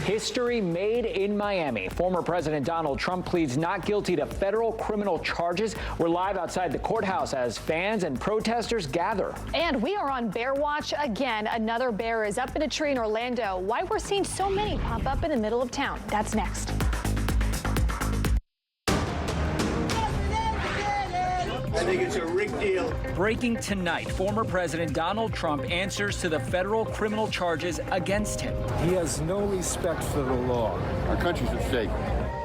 History made in Miami. Former President Donald Trump pleads not guilty to federal criminal charges. We're live outside the courthouse as fans and protesters gather. And we are on bear watch again. Another bear is up in a tree in Orlando. Why we're seeing so many pop up in the middle of town. That's next. I think it's a rigged deal. Breaking tonight, former President Donald Trump answers to the federal criminal charges against him. He has no respect for the law. Our country's at stake.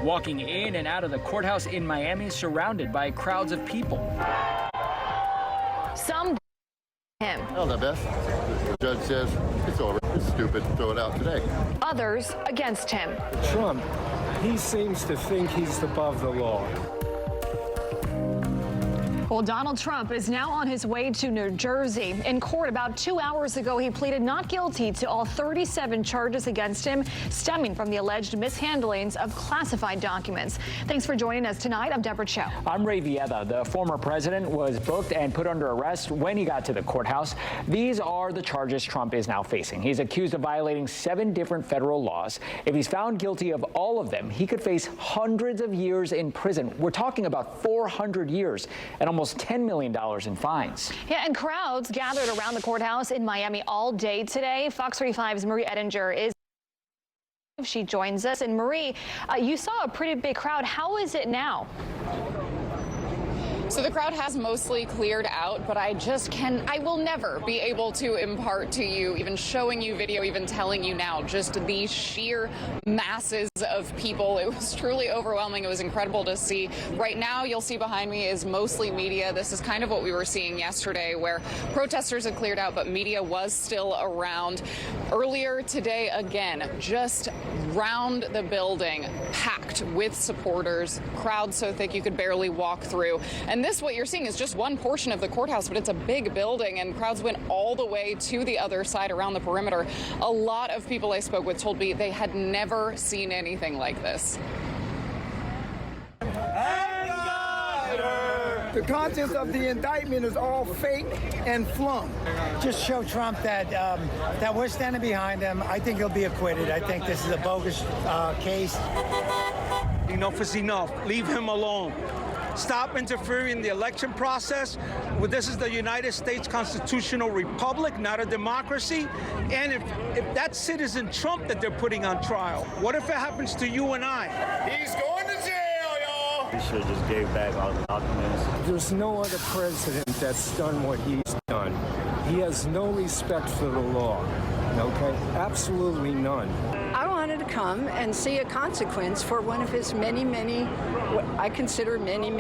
Walking in and out of the courthouse in Miami, surrounded by crowds of people. Some him. Well, the best. The judge says it's over. It's stupid. Throw it out today. Others against him. Trump, he seems to think he's above the law. Well, Donald Trump is now on his way to New Jersey. In court about 2 hours ago, he pleaded not guilty to all 37 charges against him stemming from the alleged mishandlings of classified documents. Thanks for joining us tonight. I'm Deborah Cho. I'm Ray Vieta. The former president was booked and put under arrest when he got to the courthouse. These are the charges Trump is now facing. He's accused of violating 7 different federal laws. If he's found guilty of all of them, he could face hundreds of years in prison. We're talking about 400 years and almost $10 million in fines. Yeah, and crowds gathered around the courthouse in Miami all day today. Fox 35's Marie Ettinger is. She joins us. And Marie, you saw a pretty big crowd. How is it now? So the crowd has mostly cleared out, but I will never be able to impart to you, even showing you video, even telling you now, just the sheer masses of people. It was truly overwhelming. It was incredible to see. Right now, you'll see behind me is mostly media. This is kind of what we were seeing yesterday, where protesters had cleared out, but media was still around. Earlier today, again, just round the building, packed with supporters, crowd so thick you could barely walk through. And this, what you're seeing, is just one portion of the courthouse, but it's a big building, and crowds went all the way to the other side around the perimeter. A lot of people I spoke with told me they had never seen anything like this. The contents of the indictment is all fake and flung. Just show Trump that we're standing behind him. I think he'll be acquitted. I think this is a bogus case. Enough is enough. Leave him alone. Stop interfering in the election process. Well, this is the United States constitutional republic, not a democracy. And if that's citizen Trump that they're putting on trial, what if it happens to you and I? He's going to jail, y'all. He should have just gave back all the documents. There's no other president that's done what he's done. He has no respect for the law, okay? Absolutely none. I wanted to come and see a consequence for one of his many, what I consider many,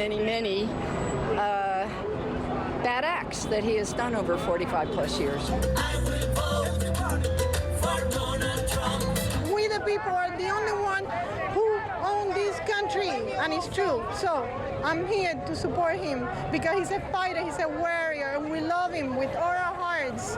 bad acts that he has done over 45 plus years. We the people are the only one who own this country, and it's true. So I'm here to support him because he's a fighter, he's a warrior, and we love him with all our hearts.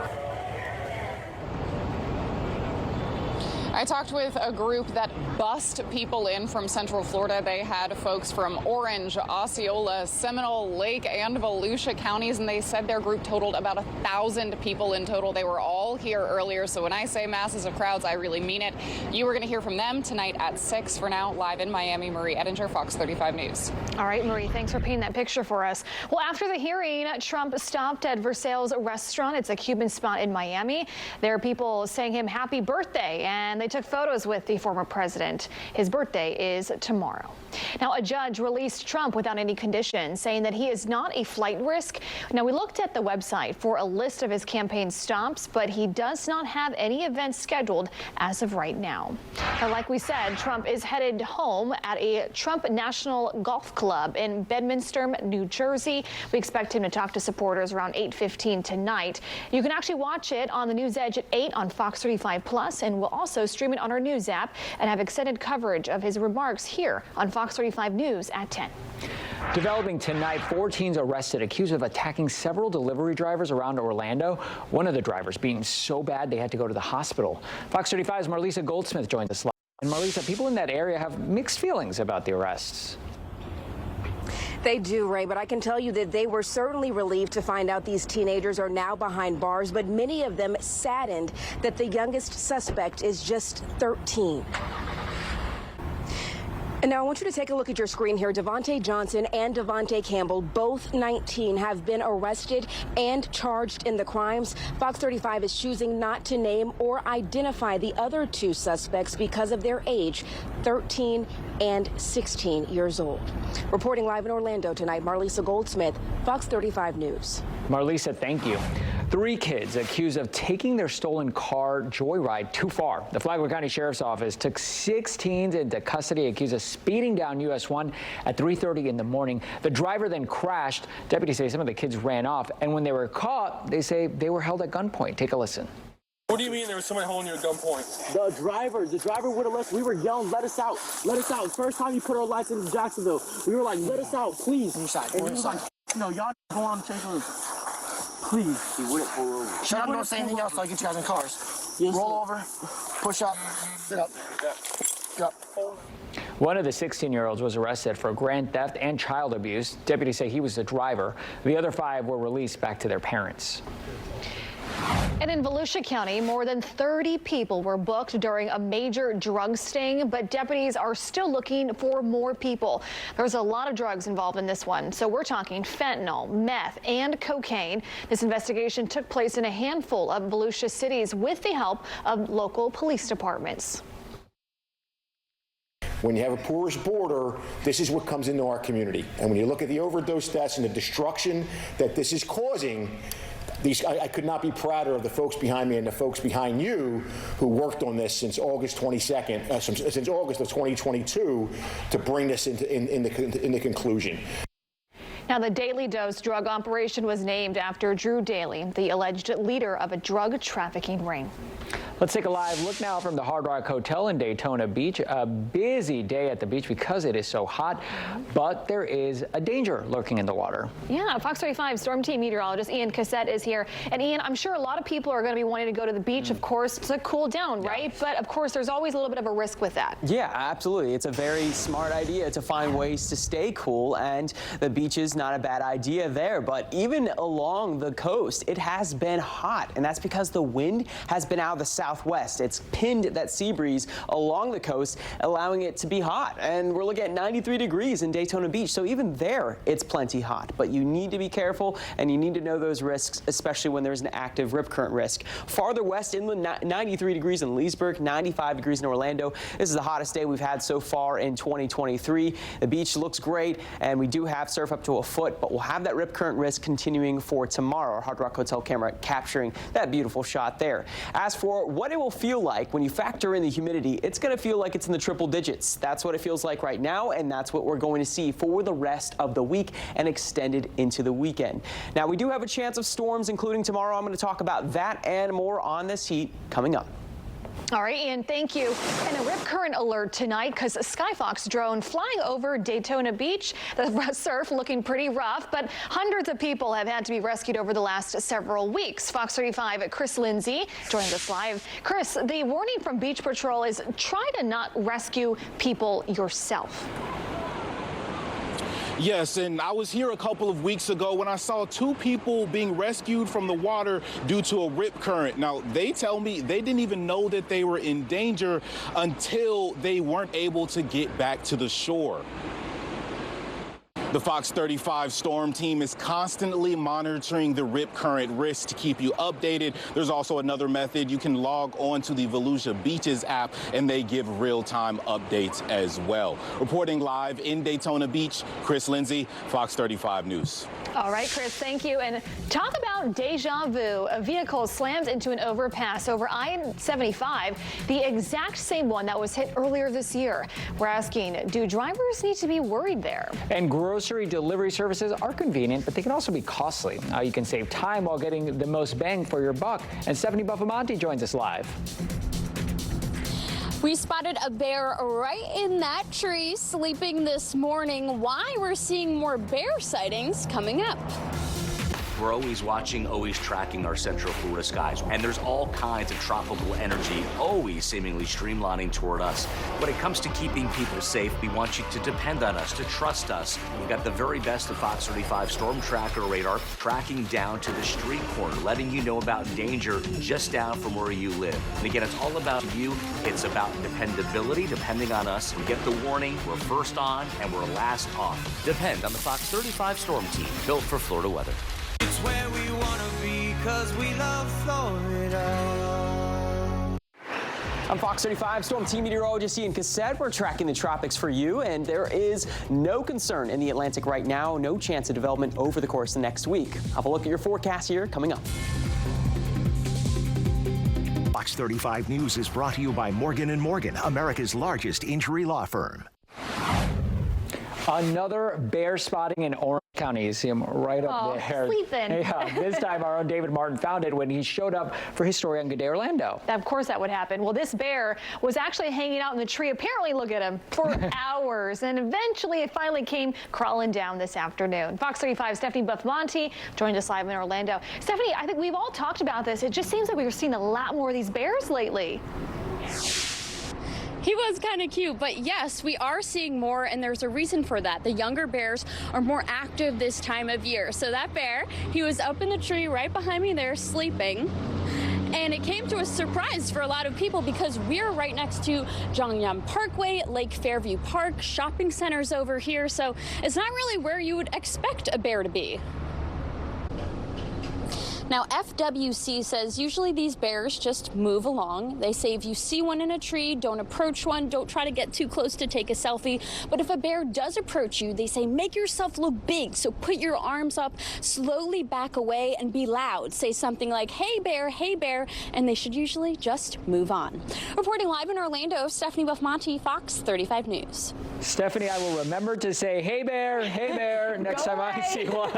I talked with a group that bussed people in from Central Florida. They had folks from Orange, Osceola, Seminole, Lake, and Volusia counties, and they said their group totaled about 1,000 people in total. They were all here earlier, so when I say masses of crowds, I really mean it. You are going to hear from them tonight at 6. For now, live in Miami, Marie Ettinger, Fox 35 News. All right, Marie, thanks for painting that picture for us. Well, after the hearing, Trump stopped at Versailles restaurant. It's a Cuban spot in Miami. There are people saying him happy birthday, and they took photos with the former president. His birthday is tomorrow. Now, a judge released Trump without any conditions, saying that he is not a flight risk. Now, we looked at the website for a list of his campaign stops, but he does not have any events scheduled as of right now. Now, like we said, Trump is headed home at a Trump National Golf Club in Bedminster, New Jersey. We expect him to talk to supporters around 8:15 tonight. You can actually watch it on the News Edge at 8 on Fox 35 Plus, and we'll also stream it on our news app and have extended coverage of his remarks here on Fox 35 News at 10. Developing tonight, 4 teens arrested accused of attacking several delivery drivers around Orlando. One of the drivers being so bad they had to go to the hospital. Fox 35's Marlisa Goldsmith joins us live. And Marlisa, people in that area have mixed feelings about the arrests. They do, Ray, but I can tell you that they were certainly relieved to find out these teenagers are now behind bars, but many of them saddened that the youngest suspect is just 13. And now I want you to take a look at your screen here. Devontae Johnson and Devontae Campbell, both 19, have been arrested and charged in the crimes. Fox 35 is choosing not to name or identify the other two suspects because of their age, 13 and 16 years old. Reporting live in Orlando tonight, Marlisa Goldsmith, Fox 35 News. Marlisa, thank you. 3 kids accused of taking their stolen car Joyride too far. The Flagler County Sheriff's Office took 6 teens into custody accused of speeding down US 1 at 3:30 in the morning. The driver then crashed. Deputies say some of the kids ran off, and when they were caught, they say they were held at gunpoint. Take a listen. What do you mean there was somebody holding you at gunpoint? The driver would have left. We were yelling, let us out, let us out. First time you put our lights into Jacksonville, we were like, let us out, please. And he was like, no, y'all go on and take us. Please. He wouldn't pull over. Shut up, don't say anything else, so I get you guys in cars. Yes, roll over, push up, sit up. Get up. One of the 16-year-olds was arrested for grand theft and child abuse. Deputies say he was the driver. The other 5 were released back to their parents. And in Volusia County, more than 30 people were booked during a major drug sting, but deputies are still looking for more people. There's a lot of drugs involved in this one, so we're talking fentanyl, meth, and cocaine. This investigation took place in a handful of Volusia cities with the help of local police departments. When you have a porous border, this is what comes into our community. And when you look at the overdose deaths and the destruction that this is causing, I could not be prouder of the folks behind me and the folks behind you who worked on this since August 22nd, since August of 2022, to bring this in the conclusion. Now, the Daily Dose drug operation was named after Drew Daly, the alleged leader of a drug trafficking ring. Let's take a live look now from the Hard Rock Hotel in Daytona Beach. A busy day at the beach because it is so hot, but there is a danger lurking in the water. Yeah, Fox 35 Storm Team meteorologist Ian Cassette is here. And Ian, I'm sure a lot of people are going to be wanting to go to the beach, of course, to cool down, right? But of course, there's always a little bit of a risk with that. Yeah, absolutely. It's a very smart idea to find ways to stay cool, and the beach is not a bad idea there. But even along the coast, it has been hot, and that's because the wind has been out of the southwest. It's pinned that sea breeze along the coast, allowing it to be hot. And we're looking at 93 degrees in Daytona Beach, so even there, it's plenty hot. But you need to be careful, and you need to know those risks, especially when there's an active rip current risk. Farther west inland, 93 degrees in Leesburg, 95 degrees in Orlando. This is the hottest day we've had so far in 2023. The beach looks great, and we do have surf up to a foot, but we'll have that rip current risk continuing for tomorrow. Our Hard Rock Hotel camera capturing that beautiful shot there. As for what it will feel like when you factor in the humidity, it's going to feel like it's in the triple digits. That's what it feels like right now, and that's what we're going to see for the rest of the week and extended into the weekend. Now, we do have a chance of storms, including tomorrow. I'm going to talk about that and more on this heat coming up. All right, Ian, thank you. And a rip current alert tonight because a Skyfox drone flying over Daytona Beach. The surf looking pretty rough, but hundreds of people have had to be rescued over the last several weeks. Fox 35 Chris Lindsay joined us live. Chris, the warning from Beach Patrol is try to not rescue people yourself. Yes, and I was here a couple of weeks ago when I saw 2 people being rescued from the water due to a rip current. Now, they tell me they didn't even know that they were in danger until they weren't able to get back to the shore. The Fox 35 Storm Team is constantly monitoring the rip current risk to keep you updated. There's also another method. You can log on to the Volusia Beaches app, and they give real-time updates as well. Reporting live in Daytona Beach, Chris Lindsay, Fox 35 News. All right, Chris, thank you. And talk about deja vu. A vehicle slammed into an overpass over I-75, the exact same one that was hit earlier this year. We're asking, do drivers need to be worried there? And grocery delivery services are convenient, but they can also be costly. You can save time while getting the most bang for your buck. And Stephanie Buffamonte joins us live. We spotted a bear right in that tree sleeping this morning. Why we're seeing more bear sightings coming up. we're always watching, always tracking our Central Florida skies. And there's all kinds of tropical energy always seemingly streamlining toward us. When it comes to keeping people safe, we want you to depend on us, to trust us. We've got the very best of Fox 35 Storm Tracker radar, tracking down to the street corner, letting you know about danger just down from where you live. And again, it's all about you. It's about dependability. Depending on us, we get the warning, we're first on, and we're last off. Depend on the Fox 35 Storm Team, built for Florida weather. It's where we want to be, 'cause we love Florida. I'm Fox 35 Storm Team Meteorologist Ian Cassette. We're tracking the tropics for you, and there is no concern in the Atlantic right now. No chance of development over the course of next week. Have a look at your forecast here coming up. Fox 35 News is brought to you by Morgan & Morgan, America's largest injury law firm. Another bear spotting in Orange County. You see him right up there. Sleeping. Yeah, this time our own David Martin found it when he showed up for his story on Good Day Orlando. Of course that would happen. Well, this bear was actually hanging out in the tree, apparently, look at him, for hours. And eventually it finally came crawling down this afternoon. Fox 35 Stephanie Buffmonte joined us live in Orlando. Stephanie, I think we've all talked about this. It just seems like we're seeing a lot more of these bears lately. He was kind of cute, but yes, we are seeing more, and there's a reason for that. The younger bears are more active this time of year. So that bear, he was up in the tree right behind me there sleeping. And it came to a surprise for a lot of people because we're right next to Jongyam Parkway, Lake Fairview Park, shopping centers over here. So it's not really where you would expect a bear to be. Now, FWC says usually these bears just move along. They say if you see one in a tree, don't approach one, don't try to get too close to take a selfie. But if a bear does approach you, they say make yourself look big. So put your arms up, slowly back away, and be loud. Say something like, hey bear, and they should usually just move on. Reporting live in Orlando, Stephanie Buffmonte, Fox 35 News. Stephanie, I will remember to say, hey bear, next time I see one.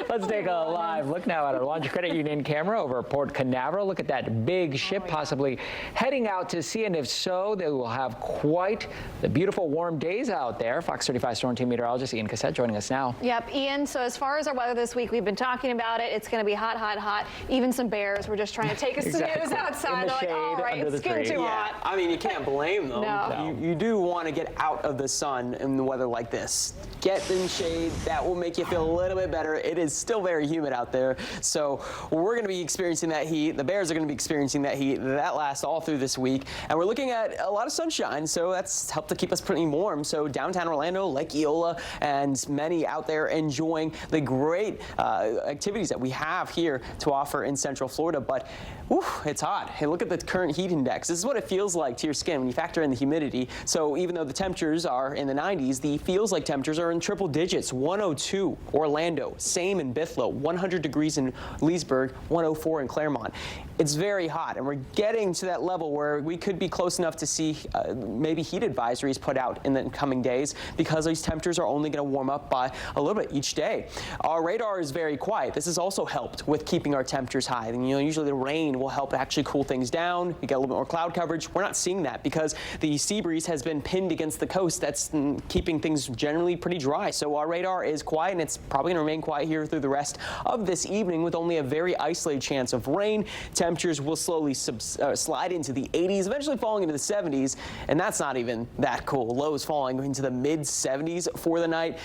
Let's take a live look now at our Laundry Credit Union camera over Port Canaveral. Look at that big ship possibly heading out to sea, and if so, they will have quite the beautiful warm days out there. Fox 35 Storm Team Meteorologist Ian Cassette joining us now. Yep, Ian, so as far as our weather this week, we've been talking about it. It's going to be hot, hot, hot. Even some bears were just trying to take us Exactly. to news outside. In the shade, all right, under it's the getting tree. too hot. I mean, you can't blame them. No. You do want to get out of the sun in the weather like this. Get in shade. That will make you feel a little bit better. It is still very humid out there, so we're going to be experiencing that heat. The Bears are going to be experiencing that heat. That lasts all through this week, and we're looking at a lot of sunshine, so that's helped to keep us pretty warm. So downtown Orlando, Lake Eola, and many out there enjoying the great activities that we have here to offer in Central Florida. But whew, it's hot. Hey, look at the current heat index. This is what it feels like to your skin when you factor in the humidity. So even though the temperatures are in the 90s, the feels like temperatures are in triple digits. 102 Orlando, same in Bithlo, 100 degrees in Leesburg, 104 in Claremont. It's very hot, and we're getting to that level where we could be close enough to see maybe heat advisories put out in the coming days because these temperatures are only going to warm up by a little bit each day. Our radar is very quiet. This has also helped with keeping our temperatures high. And, usually the rain will help actually cool things down. You get a little bit more cloud coverage. We're not seeing that because the sea breeze has been pinned against the coast. That's keeping things generally pretty dry. So our radar is quiet, and it's probably going to remain quiet here through the rest of this evening with only a very isolated chance of rain. Temperatures will slowly slide into the 80s, eventually falling into the 70s, and that's not even that cool. Lows falling into the mid 70s for the night.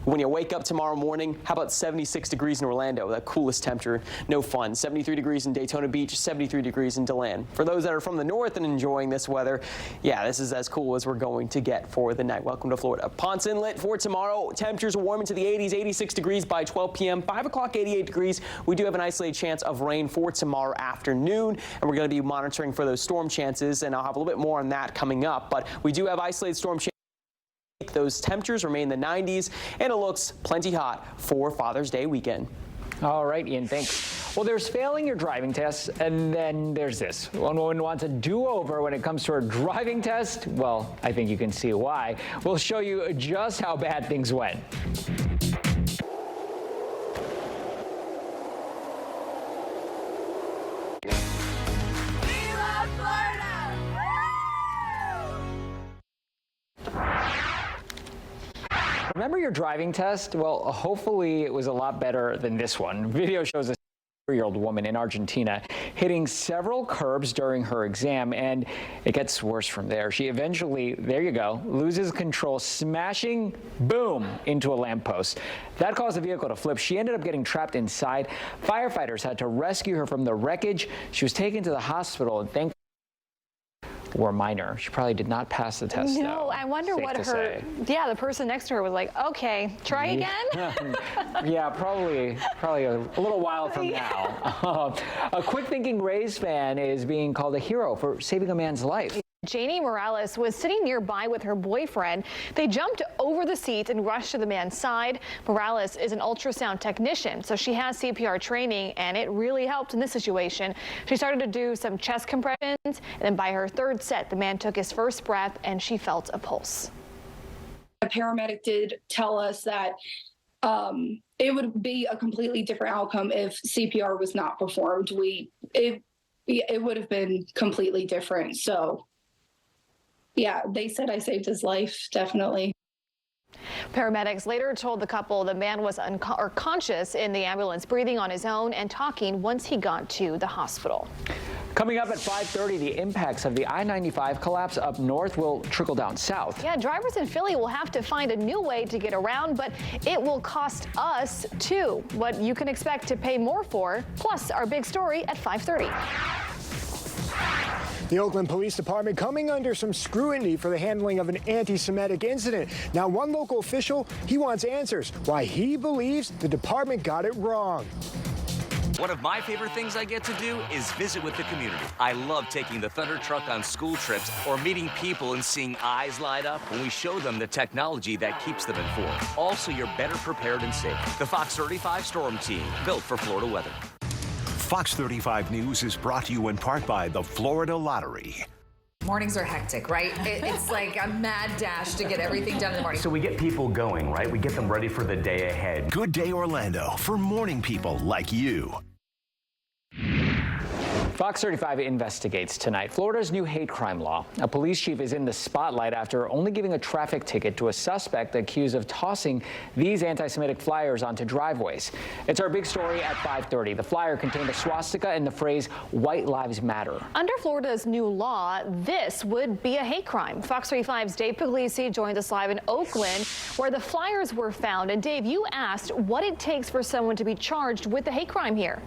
When you wake up tomorrow morning, how about 76 degrees in Orlando, the coolest temperature? No fun. 73 degrees in Daytona Beach, 73 degrees in DeLand. For those that are from the north and enjoying this weather, yeah, this is as cool as we're going to get for the night. Welcome to Florida. Ponce Inlet for tomorrow. Temperatures will warm into the 80s, 86 degrees by 12 p.m. 5 o'clock, 88 degrees. We do have an isolated chance of rain for tomorrow afternoon, and we're going to be monitoring for those storm chances, and I'll have a little bit more on that coming up. But we do have isolated storm chances. Those temperatures remain in the 90s, and it looks plenty hot for Father's Day weekend. All right, Ian, thanks. Well, there's failing your driving test, and then there's this. One woman wants a do-over when it comes to her driving test. Well, I think you can see why. We'll show you just how bad things went. Remember your driving test? Well, hopefully it was a lot better than this one. Video shows a 4-year-old woman in Argentina hitting several curbs during her exam, and it gets worse from there. She eventually, there you go, loses control, smashing, boom, into a lamppost. That caused the vehicle to flip. She ended up getting trapped inside. Firefighters had to rescue her from the wreckage. She was taken to the hospital, and thankfully were minor. She probably did not pass the test, No, though. I wonder what her, the person next to her was like, okay, try again? Yeah, probably a little while from now. A quick-thinking Rays fan is being called a hero for saving a man's life. Janie Morales was sitting nearby with her boyfriend. They jumped over the seat and rushed to the man's side. Morales is an ultrasound technician, so she has CPR training, and it really helped in this situation. She started to do some chest compressions, and then by her third set, the man took his first breath, and she felt a pulse. A paramedic did tell us that it would be a completely different outcome if CPR was not performed. It would have been completely different. So yeah, they said I saved his life, definitely. Paramedics later told the couple the man was unconscious in the ambulance, breathing on his own and talking once he got to the hospital. Coming up at 5:30, the impacts of the I-95 collapse up north will trickle down south. Yeah, drivers in Philly will have to find a new way to get around, but it will cost us too. What you can expect to pay more for, plus our big story at 5:30. The Oakland Police Department coming under some scrutiny for the handling of an anti-Semitic incident. Now, one local official, he wants answers why he believes the department got it wrong. One of my favorite things I get to do is visit with the community. I love taking the Thunder Truck on school trips or meeting people and seeing eyes light up when we show them the technology that keeps them informed. Also, you're better prepared and safe. The Fox 35 Storm Team, built for Florida weather. Fox 35 News is brought to you in part by the Florida Lottery. Mornings are hectic, right? It's like a mad dash to get everything done in the morning. So we get people going, right? We get them ready for the day ahead. Good Day Orlando for morning people like you. Fox 35 investigates tonight Florida's new hate crime law. A police chief is in the spotlight after only giving a traffic ticket to a suspect accused of tossing these anti-Semitic flyers onto driveways. It's our big story at 5:30. The flyer contained a swastika and the phrase "White Lives Matter." Under Florida's new law, this would be a hate crime. Fox 35's Dave Puglisi joined us live in Oakland, where the flyers were found. And Dave, you asked what it takes for someone to be charged with a hate crime here.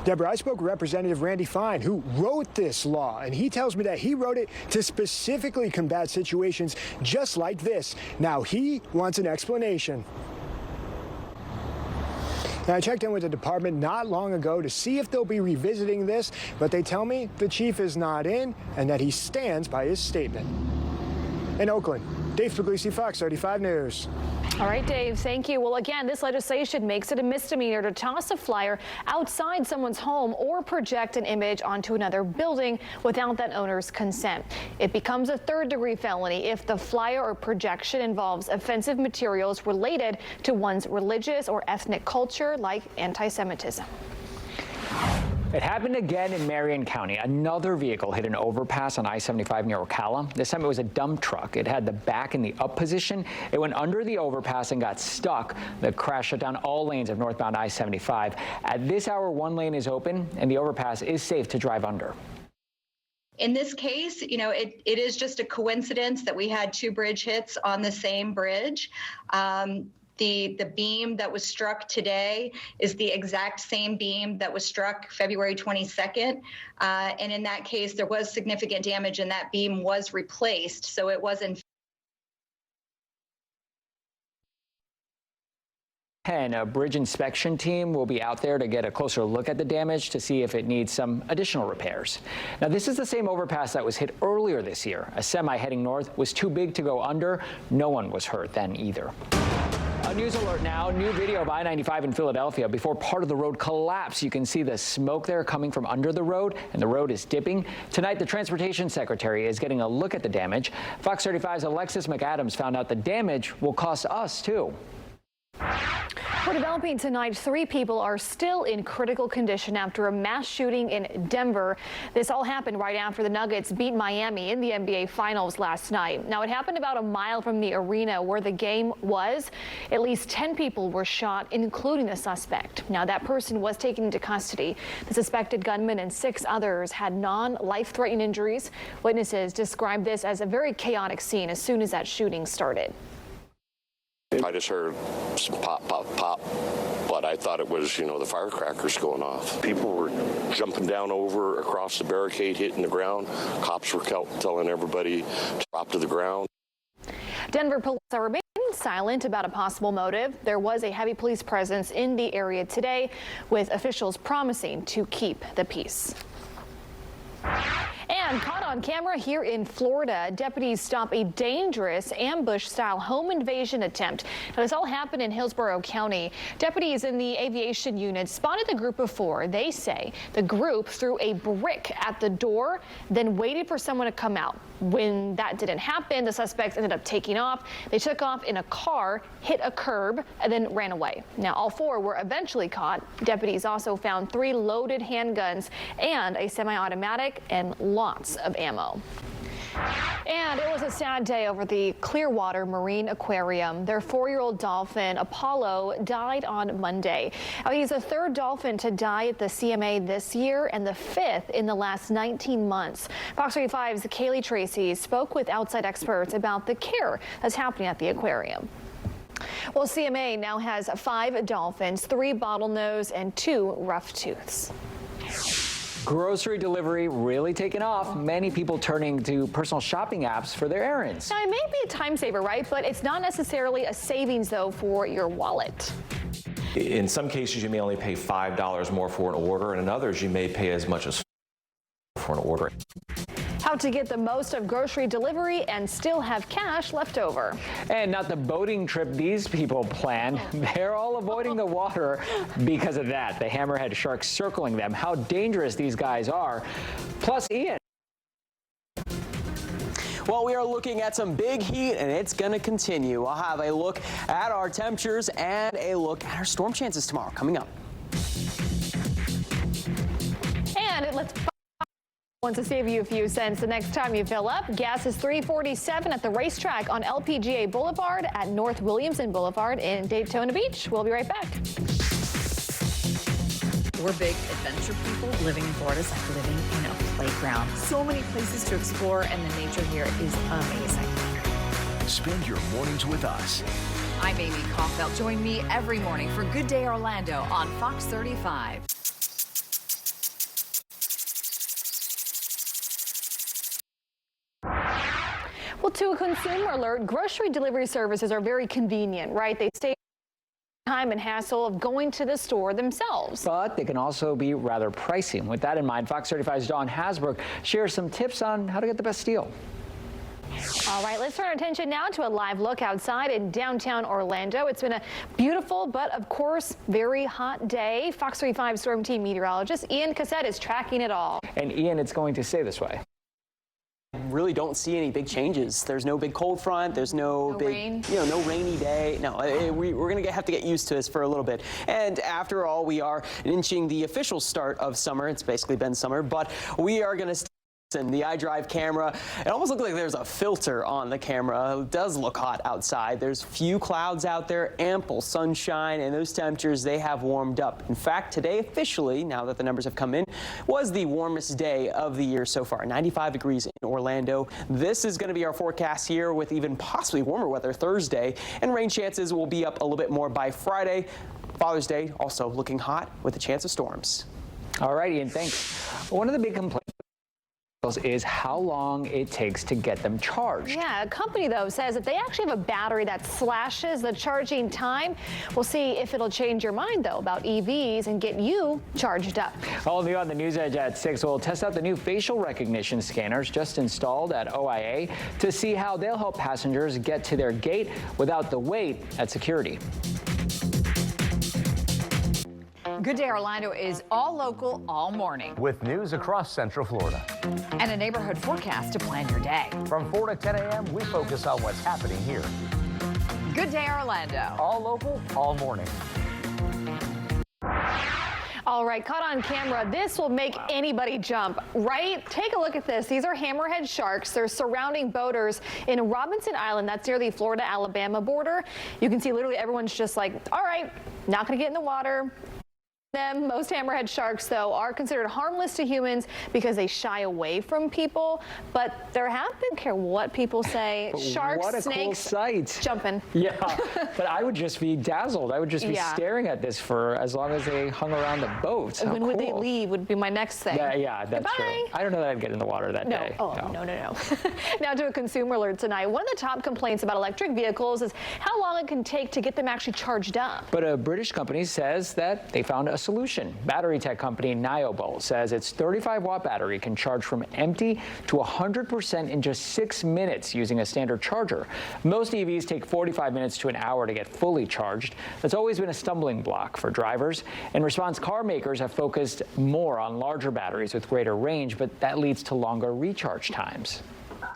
Deborah, I spoke with Representative Randy Fine, who wrote this law, and he tells me that he wrote it to specifically combat situations just like this. Now he wants an explanation. Now, I checked in with the department not long ago to see if they'll be revisiting this, but they tell me the chief is not in and that he stands by his statement. In Oakland, Dave Puglisi, Fox 35 News. All right, Dave, thank you. Well, again, this legislation makes it a misdemeanor to toss a flyer outside someone's home or project an image onto another building without that owner's consent. It becomes a third-degree felony if the flyer or projection involves offensive materials related to one's religious or ethnic culture, like anti-Semitism. It happened again in Marion County. Another vehicle hit an overpass on I-75 near Ocala. This time it was a dump truck. It had the back in the up position. It went under the overpass and got stuck. The crash shut down all lanes of northbound I-75. At this hour, one lane is open and the overpass is safe to drive under. In this case, you know, it is just a coincidence that we had two bridge hits on the same bridge. The beam that was struck today is the exact same beam that was struck February 22nd. And in that case, there was significant damage and that beam was replaced. So it wasn't. A bridge inspection team will be out there to get a closer look at the damage to see if it needs some additional repairs. Now, this is the same overpass that was hit earlier this year. A semi heading north was too big to go under. No one was hurt then either. A news alert now. New video of I-95 in Philadelphia. Before part of the road collapsed, you can see the smoke there coming from under the road, and the road is dipping. Tonight, the Transportation Secretary is getting a look at the damage. Fox 35's Alexis McAdams found out the damage will cost us, too. We're developing tonight, 3 people are still in critical condition after a mass shooting in Denver. This all happened right after the Nuggets beat Miami in the NBA Finals last night. Now, it happened about a mile from the arena where the game was. At least 10 people were shot, including the suspect. Now, that person was taken into custody. The suspected gunman and 6 others had non-life-threatening injuries. Witnesses described this as a very chaotic scene as soon as that shooting started. I just heard some pop, pop, pop, but I thought it was, the firecrackers going off. People were jumping down over across the barricade, hitting the ground. Cops were telling everybody to drop to the ground. Denver police are remaining silent about a possible motive. There was a heavy police presence in the area today, with officials promising to keep the peace. And caught on camera here in Florida, deputies stop a dangerous ambush-style home invasion attempt. Now, this all happened in Hillsborough County. Deputies in the aviation unit spotted the group of 4. They say the group threw a brick at the door, then waited for someone to come out. When that didn't happen, the suspects ended up taking off. They took off in a car, hit a curb, and then ran away. Now, all 4 were eventually caught. Deputies also found 3 loaded handguns and a semi-automatic and lots of ammo. And it was a sad day over the Clearwater Marine Aquarium. Their 4-year-old dolphin, Apollo, died on Monday. He's the 3rd dolphin to die at the CMA this year and the 5th in the last 19 months. Fox 35's Kaylee Tracy spoke with outside experts about the care that's happening at the aquarium. Well, CMA now has 5 dolphins, 3 bottlenose and 2 rough tooths. Grocery delivery really taking off. Many people turning to personal shopping apps for their errands. Now, it may be a time saver, right? But it's not necessarily a savings, though, for your wallet. In some cases, you may only pay $5 more for an order, and in others, you may pay as much as for an order. How to get the most of grocery delivery and still have cash left over. And not the boating trip these people planned. They're all avoiding the water because of that. The hammerhead sharks circling them. How dangerous these guys are. Plus, Ian. Well, we are looking at some big heat, and it's going to continue. I'll have a look at our temperatures and a look at our storm chances tomorrow coming up. And let's wants to save you a few cents the next time you fill up. Gas is $3.47 at the racetrack on LPGA Boulevard at North Williamson Boulevard in Daytona Beach. We'll be right back. We're big adventure people. Living in Florida is like living in a playground. So many places to explore, and the nature here is amazing. Spend your mornings with us. I'm Amy Kaufeld. Join me every morning for Good Day Orlando on Fox 35. Well, to a consumer alert, grocery delivery services are very convenient, right? They save time and hassle of going to the store themselves. But they can also be rather pricey. With that in mind, Fox 35's Dawn Hasbrook shares some tips on how to get the best deal. All right, let's turn our attention now to a live look outside in downtown Orlando. It's been a beautiful, but of course, very hot day. Fox 35 Storm Team meteorologist Ian Cassette is tracking it all. And Ian, it's going to stay this way. Really don't see any big changes. There's no big cold front. There's no big rain. No rainy day. No, we're going to have to get used to this for a little bit. And after all, we are inching the official start of summer. It's basically been summer, but we are going to and the iDrive camera. It almost looks like there's a filter on the camera. It does look hot outside. There's few clouds out there, ample sunshine, and those temperatures, they have warmed up. In fact, today officially, now that the numbers have come in, was the warmest day of the year so far. 95 degrees in Orlando. This is going to be our forecast here with even possibly warmer weather Thursday, and rain chances will be up a little bit more by Friday. Father's Day also looking hot with a chance of storms. All right, Ian, thanks. One of the big complaints is how long it takes to get them charged. Yeah, a company, though, says that they actually have a battery that slashes the charging time. We'll see if it'll change your mind, though, about EVs and get you charged up. All new on the News Edge at 6. We'll test out the new facial recognition scanners just installed at OIA to see how they'll help passengers get to their gate without the wait at security. Good Day Orlando is all local, all morning. With news across Central Florida. And a neighborhood forecast to plan your day. From 4 to 10 a.m., we focus on what's happening here. Good Day Orlando. All local, all morning. All right, caught on camera. This will make anybody jump, right? Take a look at this. These are hammerhead sharks. They're surrounding boaters in Robinson Island. That's near the Florida-Alabama border. You can see literally everyone's just like, all right, not going to get in the water. Most hammerhead sharks, though, are considered harmless to humans because they shy away from people. But there have been, care what people say, sharks, what a snakes, cool sight. Jumping. Yeah, but I would just be dazzled. I would just be staring at this for as long as they hung around the boat. When would they leave would be my next thing. Yeah, that's true. I don't know that I'd get in the water that day. Oh, no. Now to a consumer alert tonight. One of the top complaints about electric vehicles is how long it can take to get them actually charged up. But a British company says that they found a solution. Battery tech company Niobolt says its 35-watt battery can charge from empty to 100% in just 6 minutes using a standard charger. Most EVs take 45 minutes to an hour to get fully charged. That's always been a stumbling block for drivers. In response, car makers have focused more on larger batteries with greater range, but that leads to longer recharge times.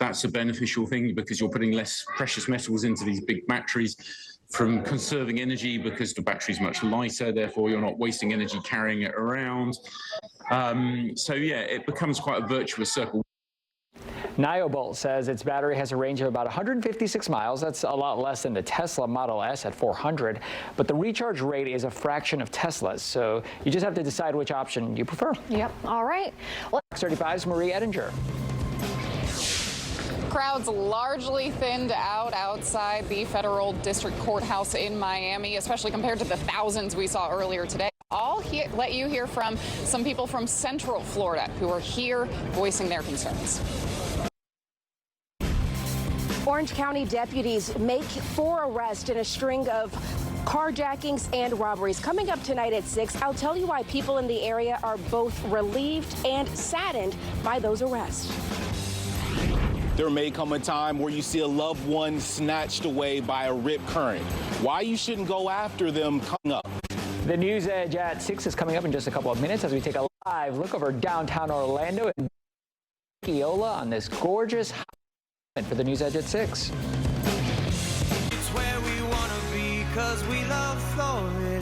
That's a beneficial thing because you're putting less precious metals into these big batteries, from conserving energy because the battery is much lighter, therefore you're not wasting energy carrying it around. So yeah, it becomes quite a virtuous circle. Niobolt says its battery has a range of about 156 miles. That's a lot less than the Tesla Model S at 400. But the recharge rate is a fraction of Tesla's, so you just have to decide which option you prefer. Yep, all right. Well, 35's Marie Edinger. Crowds largely thinned out outside the federal district courthouse in Miami, especially compared to the thousands we saw earlier today. I'll let you hear from some people from Central Florida who are here voicing their concerns. Orange County deputies make 4 arrests in a string of carjackings and robberies. Coming up tonight at 6, I'll tell you why people in the area are both relieved and saddened by those arrests. There may come a time where you see a loved one snatched away by a rip current. Why you shouldn't go after them coming up. The News Edge at 6 is coming up in just a couple of minutes as we take a live look over downtown Orlando and Iola on this gorgeous for the News Edge at 6. It's where we want to be 'cause we love Florida.